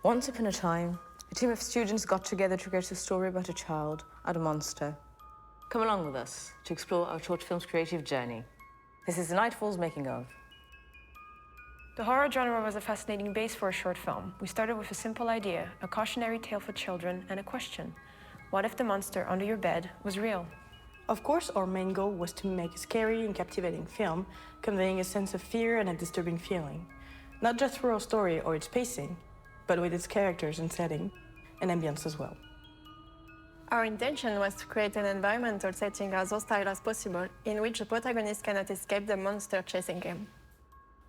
Once upon a time, a team of students got together to create a story about a child and a monster. Come along with us to explore our short film's creative journey. This is Nightfall's making of. The horror genre was a fascinating base for a short film. We started with a simple idea, a cautionary tale for children, and a question. What if the monster under your bed was real? Of course, our main goal was to make a scary and captivating film, conveying a sense of fear and a disturbing feeling. Not just through our story or its pacing, but with its characters and setting, and ambience as well. Our intention was to create an environmental setting as hostile as possible, in which the protagonist cannot escape the monster chasing him.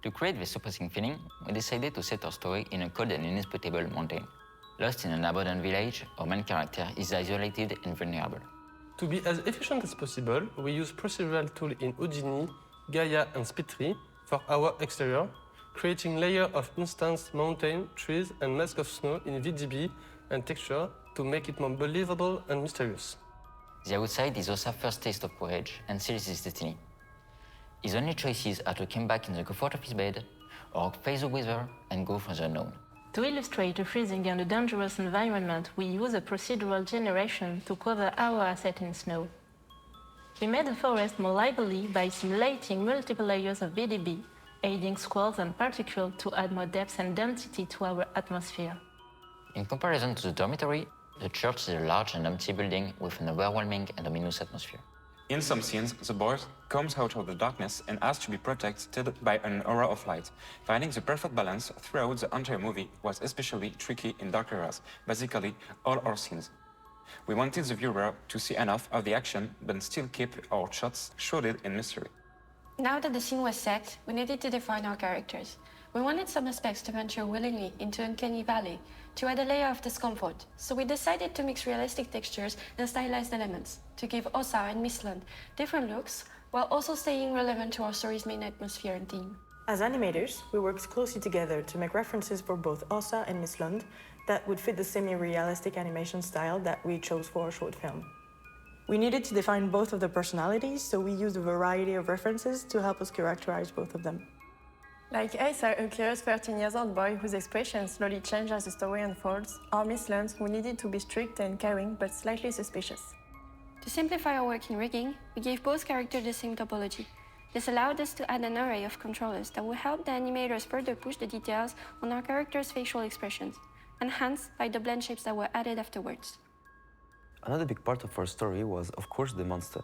To create this opposing feeling, we decided to set our story in a cold and inhospitable mountain. Lost in an abandoned village, our main character is isolated and vulnerable. To be as efficient as possible, we use procedural tools in Houdini, Gaia and Speedtree for our exterior, creating layers of instanced mountain, trees and masks of snow in VDB and texture to make it more believable and mysterious. The outside is Ossa's first taste of courage and seals his destiny. His only choices are to come back in the comfort of his bed, or face the weather and go for the unknown. To illustrate the freezing and a dangerous environment, we use a procedural generation to cover our asset in snow. We made the forest more lively by simulating multiple layers of VDB, aiding squalls and particles to add more depth and density to our atmosphere. In comparison to the dormitory, the church is a large and empty building with an overwhelming and ominous atmosphere. In some scenes, the boy comes out of the darkness and asks to be protected by an aura of light. Finding the perfect balance throughout the entire movie was especially tricky in dark areas, basically all our scenes. We wanted the viewer to see enough of the action, but still keep our shots shrouded in mystery. Now that the scene was set, we needed to define our characters. We wanted some aspects to venture willingly into Uncanny Valley, to add a layer of discomfort, so we decided to mix realistic textures and stylized elements, to give Ossa and Missland different looks, while also staying relevant to our story's main atmosphere and theme. As animators, we worked closely together to make references for both Ossa and Missland that would fit the semi-realistic animation style that we chose for our short film. We needed to define both of the personalities, so we used a variety of references to help us characterize both of them. Like Asa, a curious 13-year-old boy whose expressions slowly change as the story unfolds, or Missland, who needed to be strict and caring but slightly suspicious. To simplify our working rigging, we gave both characters the same topology. This allowed us to add an array of controllers that will help the animators further push the details on our characters' facial expressions, enhanced by the blend shapes that were added afterwards. Another big part of our story was, of course, the monster.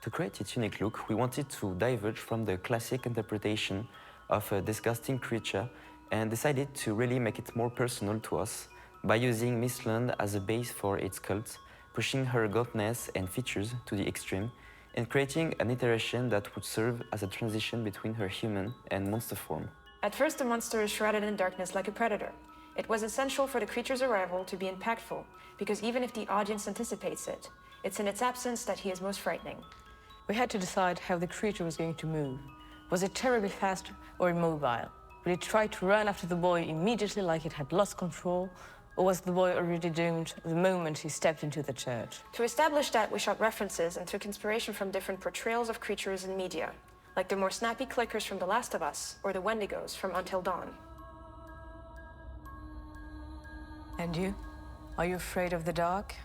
To create its unique look, we wanted to diverge from the classic interpretation of a disgusting creature and decided to really make it more personal to us by using Missland as a base for its cult, pushing her gauntness and features to the extreme, and creating an iteration that would serve as a transition between her human and monster form. At first, the monster is shrouded in darkness like a predator. It was essential for the creature's arrival to be impactful, because even if the audience anticipates it, it's in its absence that he is most frightening. We had to decide how the creature was going to move. Was it terribly fast or immobile? Would it try to run after the boy immediately like it had lost control? Or was the boy already doomed the moment he stepped into the church? To establish that, we shot references and took inspiration from different portrayals of creatures in media, like the more snappy clickers from The Last of Us or the Wendigos from Until Dawn. And you? Are you afraid of the dark?